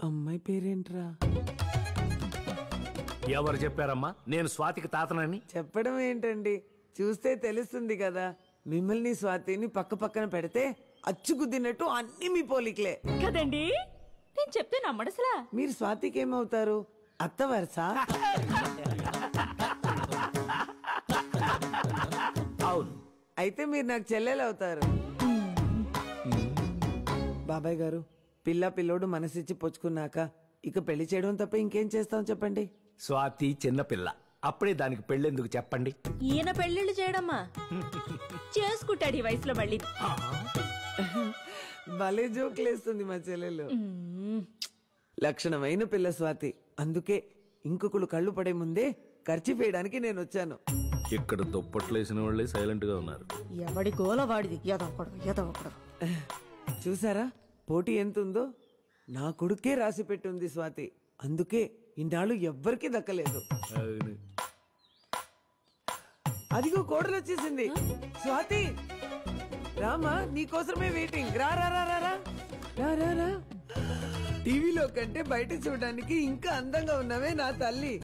అమ్మాయి పేరేంట్రా? ఎవరు చెప్పారమ్మా నేను స్వాతికి తాతనని? చెప్పడం ఏంటండి, చూస్తే తెలుస్తుంది కదా. మిమ్మల్ని స్వాతిని పక్క పక్కన పెడితే అచ్చుకుద్దినట్టు అన్ని మీ పోలికలే కదండి. నేను చెప్తే నమ్మడసలా. మీరు స్వాతికి ఏమవుతారు? అత్త వరుస? అవును. అయితే మీరు నాకు చెల్లెలు అవుతారు. బాబాయ్ గారు, పిల్లోడు మనసిచ్చి పుచ్చుకున్నాక ఇక పెళ్లి చేయడం తప్ప ఇంకేం చేస్తాం చెప్పండి. స్వాతి చిన్నపిల్ల, అప్పుడే దానికి పెళ్ళెందుకు చెప్పండి. ఈయన పెళ్లిళ్ళు చేయడమ్మా చేసుకుంటాడు ఈ వయసులో మళ్ళీ. భలే జోకులేస్తుంది మా చెల్లెలు. లక్షణమైన పిల్ల స్వాతి. అందుకే ఇంకొకళ్ళు కళ్ళు పడే ముందే ఖర్చు వేయడానికి నేను వచ్చాను. ఇక్కడ దుప్పట్లేసిన వాళ్ళే సైలెంట్ గా ఉన్నారు. ఎవడి గోల వాడిది. ఎదవకూడదు. చూసారా పోటీ ఎంతుందో? నా కొడుకే రాసి పెట్టుంది స్వాతి. అందుకే ఇన్నాళ్ళు ఎవ్వరికి దక్కలేదు. అదిగో కోడలు వచ్చేసింది. స్వాతి రామా, నీకోసమే వెయిటింగ్. రా రా రా రా రా రా రా. టీవీలో కంటే బయట చూడడానికి ఇంకా అందంగా ఉన్నావే నా తల్లి.